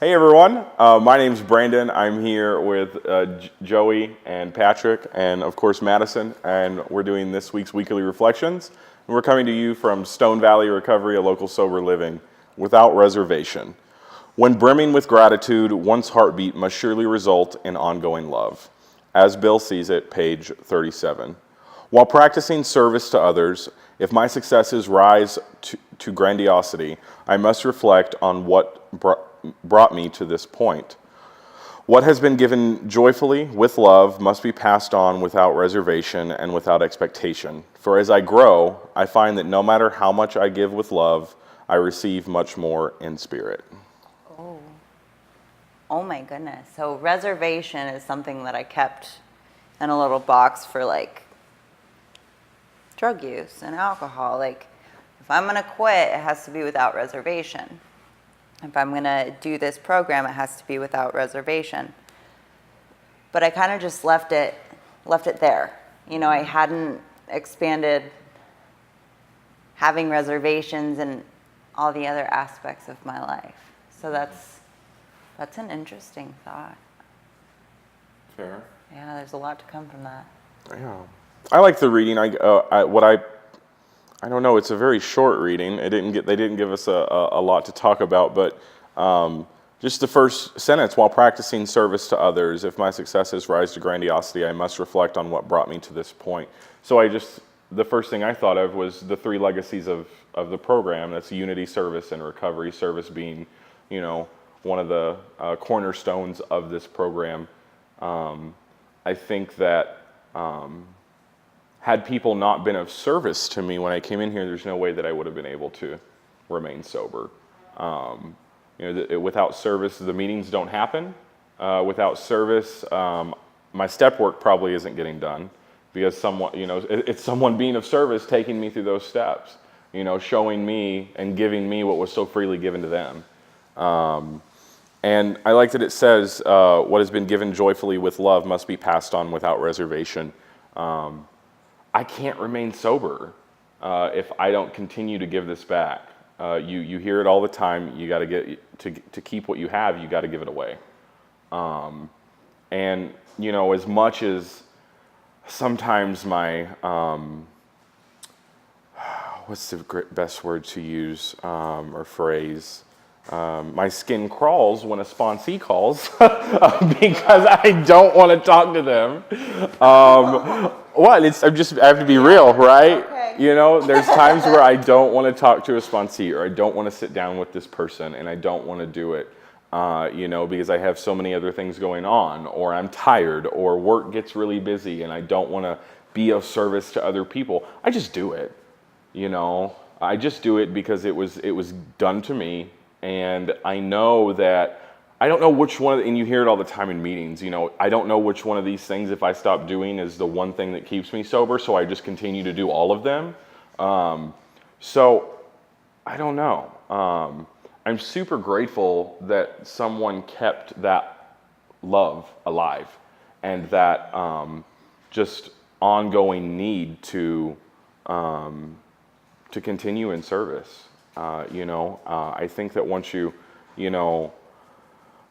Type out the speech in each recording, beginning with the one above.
Hey everyone, my name's Brandon. I'm here with Joey and Patrick and of course Madison, and we're doing this week's Weekly Reflections. And we're coming to you from Stone Valley Recovery, a local sober living, without reservation. When brimming with gratitude, one's heartbeat must surely result in ongoing love. As Bill sees it, page 37. While practicing service to others, if my successes rise to grandiosity, I must reflect on what brought me to this point. What has been given joyfully with love must be passed on without reservation and without expectation. For as I grow, I find that no matter how much I give with love, I receive much more in spirit. Oh my goodness. So reservation is something that I kept in a little box for like drug use and alcohol. Like if I'm going to quit, it has to be without reservation. If I'm going to do this program, it has to be without reservation. But I kind of just left it there. You know, I hadn't expanded having reservations in all the other aspects of my life. So that's an interesting thought. Fair. Yeah, there's a lot to come from that. Yeah, I like the reading. I don't know. It's a very short reading. They didn't give us a lot to talk about, but just the first sentence: while practicing service to others, if my successes rise to grandiosity, I must reflect on what brought me to this point. So the first thing I thought of was the three legacies of the program. That's unity, service, and recovery. Service being, you know, one of the cornerstones of this program. I think that had people not been of service to me when I came in here, there's no way that I would have been able to remain sober. Without service, the meetings don't happen. Without service, my step work probably isn't getting done because it's someone being of service taking me through those steps, showing me and giving me what was so freely given to them. And I like that it says, what has been given joyfully with love must be passed on without reservation. I can't remain sober if I don't continue to give this back. You hear it all the time. You got to get to keep what you have. You got to give it away. And as much as sometimes my what's the best word to use or phrase? My skin crawls when a sponsee calls because I don't want to talk to them. I have to be real, right? Okay. There's times where I don't want to talk to a sponsee or I don't want to sit down with this person and I don't want to do it, because I have so many other things going on, or I'm tired, or work gets really busy and I don't want to be of service to other people. I just do it, I just do it because it was done to me. And I know that, I don't know which one, and you hear it all the time in meetings, I don't know which one of these things, if I stop doing, is the one thing that keeps me sober, so I just continue to do all of them. So, I don't know. I'm super grateful that someone kept that love alive, and that just ongoing need to continue in service. I think that once you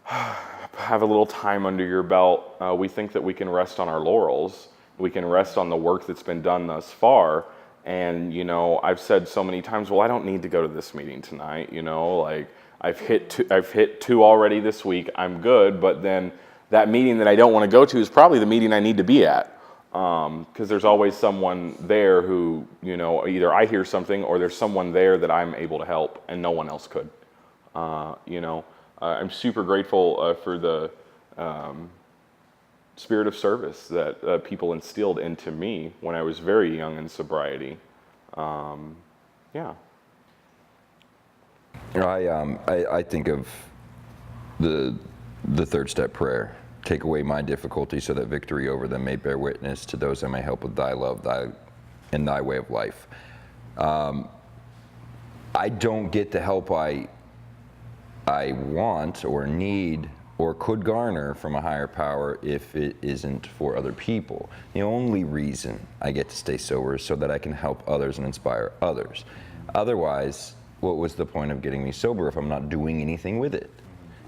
have a little time under your belt, we think that we can rest on our laurels. We can rest on the work that's been done thus far. And, I've said so many times, well, I don't need to go to this meeting tonight. Like I've hit two already this week. I'm good. But then that meeting that I don't want to go to is probably the meeting I need to be at. Because there's always someone there who, either I hear something or there's someone there that I'm able to help and no one else could. I'm super grateful for the spirit of service that people instilled into me when I was very young in sobriety. Yeah. I think of the third step prayer. Take away my difficulty so that victory over them may bear witness to those I may help with thy love, and thy way of life. I don't get the help I want or need or could garner from a higher power if it isn't for other people. The only reason I get to stay sober is so that I can help others and inspire others. Otherwise, what was the point of getting me sober if I'm not doing anything with it?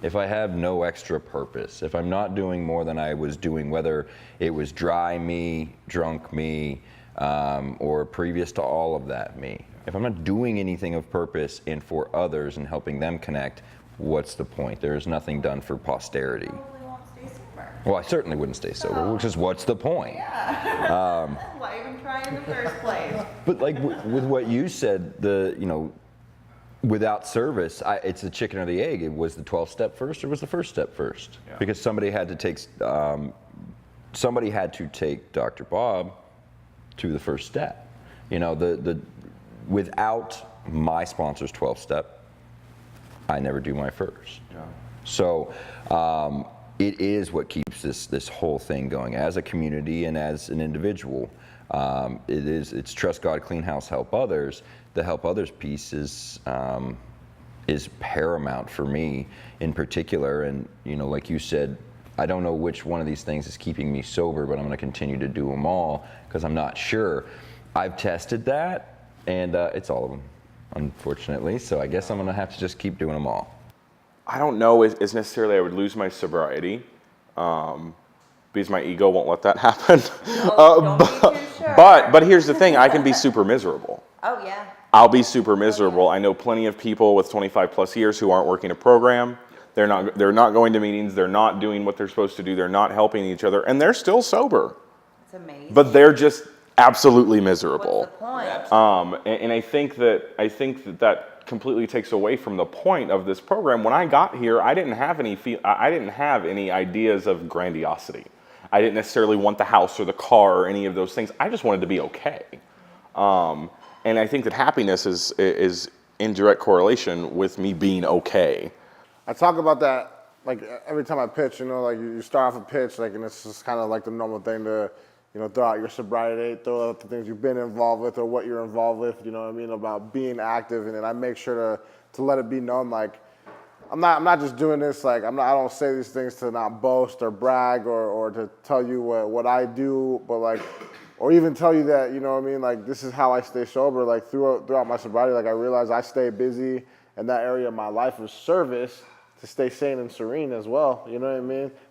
If I have no extra purpose, if I'm not doing more than I was doing, whether it was dry me, drunk me, or previous to all of that me, if I'm not doing anything of purpose and for others and helping them connect, what's the point? There is nothing done for posterity. Probably won't stay sober. Well, I certainly wouldn't stay sober, which is what's the point? Why even try in the first place? But like with what you said, without service, it's the chicken or the egg. It was the 12th step first, or was the first step first? Yeah. Because somebody had to take Dr. Bob to the first step. Without my sponsor's 12th step, I never do my first. Yeah. So it is what keeps this whole thing going as a community and as an individual. It's trust God, clean house, help others. The help others piece is paramount for me in particular. And like you said, I don't know which one of these things is keeping me sober, but I'm going to continue to do them all because I'm not sure. I've tested that, and it's all of them, unfortunately. So I guess I'm going to have to just keep doing them all. I don't know is necessarily I would lose my sobriety because my ego won't let that happen. Don't be too sure. But here's the thing, I can be super miserable. Oh, yeah. I'll be super miserable. I know plenty of people with 25 plus years who aren't working a program. They're not going to meetings. They're not doing what they're supposed to do. They're not helping each other, and they're still sober. It's amazing. But they're just absolutely miserable. What's the point? And I think that completely takes away from the point of this program. When I got here, I didn't have any ideas of grandiosity. I didn't necessarily want the house or the car or any of those things. I just wanted to be okay. And I think that happiness is in direct correlation with me being okay. I talk about that like every time I pitch, like you start off a pitch, like, and it's just kind of like the normal thing to, throw out your sobriety, throw out the things you've been involved with or what you're involved with, about being active. And then I make sure to let it be known, like, I'm not just doing this, like, I don't say these things to not boast or brag or to tell you what I do, but like, or even tell you that, like, this is how I stay sober. Like, throughout my sobriety, like, I realize I stay busy in that area of my life of service to stay sane and serene as well,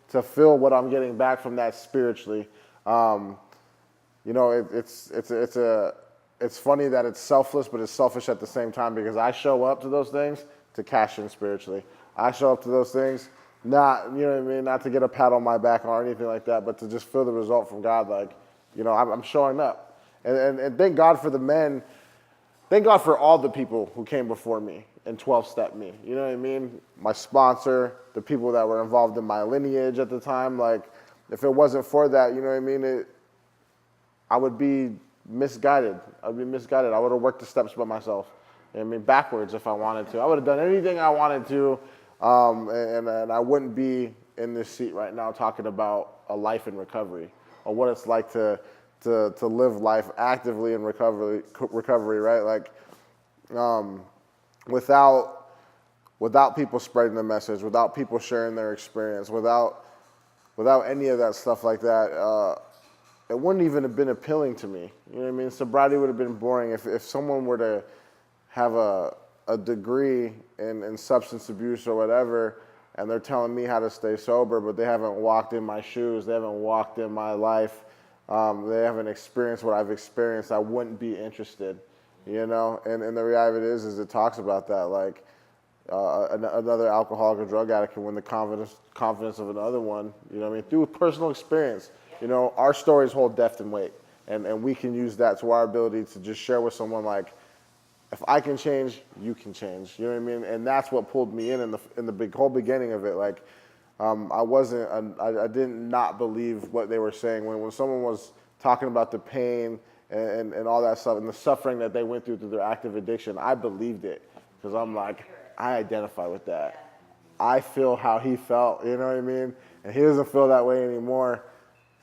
to feel what I'm getting back from that spiritually. It's funny that it's selfless, but it's selfish at the same time, because I show up to those things to cash in spiritually. I show up to those things not, not to get a pat on my back or anything like that, but to just feel the result from God. Like, I'm showing up. And thank God for the men. Thank God for all the people who came before me and 12-step me. You know what I mean? My sponsor, the people that were involved in my lineage at the time. Like, if it wasn't for that, I would be misguided. I would have worked the steps by myself. Backwards if I wanted to. I would have done anything I wanted to, and I wouldn't be in this seat right now talking about a life in recovery or what it's like to live life actively in recovery, right? Like, without people spreading the message, without people sharing their experience, without any of that stuff like that, it wouldn't even have been appealing to me. You know what I mean? Sobriety would have been boring. If someone were to have a degree in substance abuse or whatever, and they're telling me how to stay sober, but they haven't walked in my shoes, they haven't walked in my life, they haven't experienced what I've experienced, I wouldn't be interested, And the reality is it talks about that, like, another alcoholic or drug addict can win the confidence of another one, through personal experience. Our stories hold depth and weight, and we can use that to our ability to just share with someone, like, if I can change, you can change. You know what I mean? And that's what pulled me in the whole beginning of it. Like, I did not believe what they were saying when someone was talking about the pain and all that stuff and the suffering that they went through their active addiction. I believed it because I'm like, I identify with that. I feel how he felt. You know what I mean? And he doesn't feel that way anymore.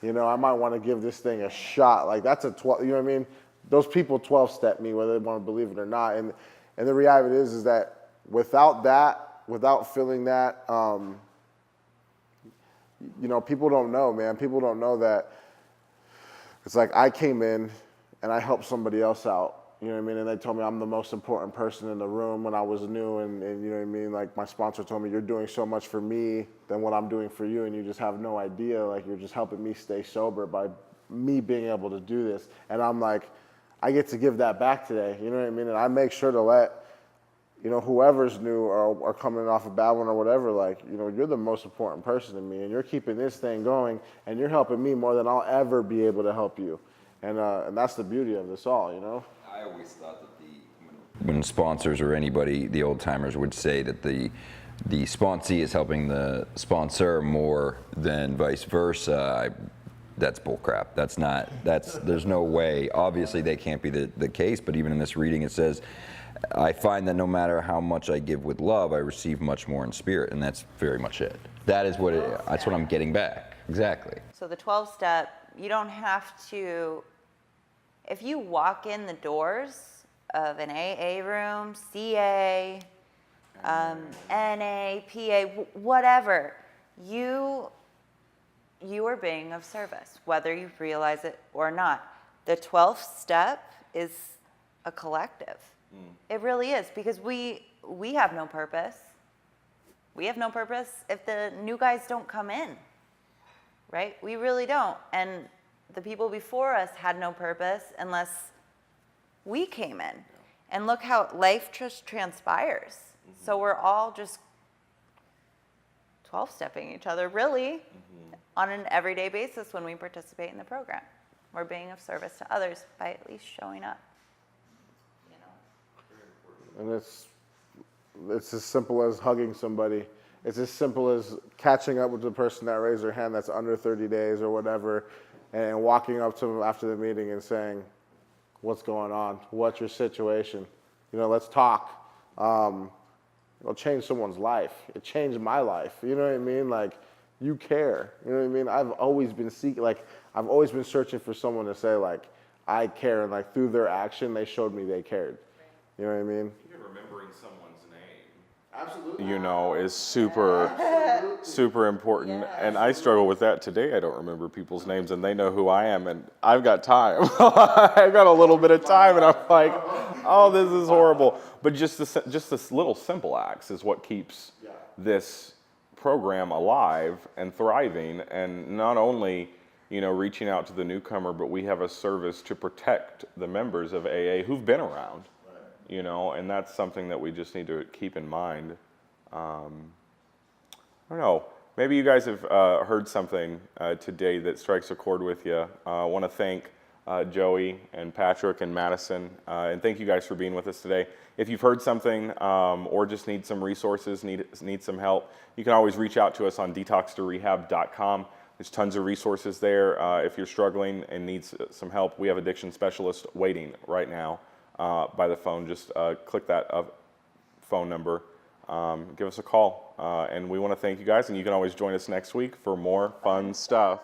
I might want to give this thing a shot. Like, that's a 12. You know what I mean? Those people 12-step me, whether they want to believe it or not. And the reality is that without feeling that, people don't know, man. People don't know that it's like I came in and I helped somebody else out, You know what I mean? And they told me I'm the most important person in the room when I was new. And you know what I mean? Like my sponsor told me, you're doing so much for me than what I'm doing for you. And you just have no idea. Like you're just helping me stay sober by me being able to do this. And I'm like, I get to give that back today. You know what I mean? And I make sure to let, you know, whoever's new or coming off a bad one or whatever, like, you know, you're the most important person to me and you're keeping this thing going and you're helping me more than I'll ever be able to help you. And that's the beauty of this all, you know? I always thought that when sponsors or anybody, the old timers would say that the sponsee is helping the sponsor more than vice versa. That's bullcrap. There's no way. Obviously they can't be the case, but even in this reading it says, I find that no matter how much I give with love, I receive much more in spirit, and that's very much it. That's what I'm getting back. Exactly. So the 12-step, you don't have to, if you walk in the doors of an AA room, CA, NA, PA, whatever, you are being of service, whether you realize it or not. The 12th step is a collective. It really is, because we have no purpose. We have no purpose if the new guys don't come in, right? We really don't. And the people before us had no purpose unless we came in. And look how life just transpires. So we're all just 12-stepping each other, really, on an everyday basis when we participate in the program. We're being of service to others by at least showing up. And it's as simple as hugging somebody. It's as simple as catching up with the person that raised their hand that's under 30 days or whatever, and walking up to them after the meeting and saying, what's going on? What's your situation? You know, let's talk. It'll change someone's life. It changed my life. You know what I mean? Like, you care. You know what I mean? I've always been I've always been searching for someone to say, like, I care. And, like, through their action, they showed me they cared. You know what I mean? Even remembering someone's name, Absolutely. you know, is super important. Yes. And I struggle with that today. I don't remember people's names, and they know who I am, and I've got time. I've got a little bit of time, and I'm like, oh, this is horrible. But just this little simple acts is what keeps this program alive and thriving, and not only, you know, reaching out to the newcomer, but we have a service to protect the members of AA who've been around. You know, and that's something that we just need to keep in mind. I don't know, maybe you guys have heard something today that strikes a chord with you. I want to thank Joey and Patrick and Madison, and thank you guys for being with us today. If you've heard something or just need some resources, need some help, you can always reach out to us on detoxtorehab.com. There's tons of resources there. If you're struggling and need some help, we have addiction specialists waiting right now. By the phone, just click that phone number, give us a call, and we want to thank you guys, and you can always join us next week for more fun stuff.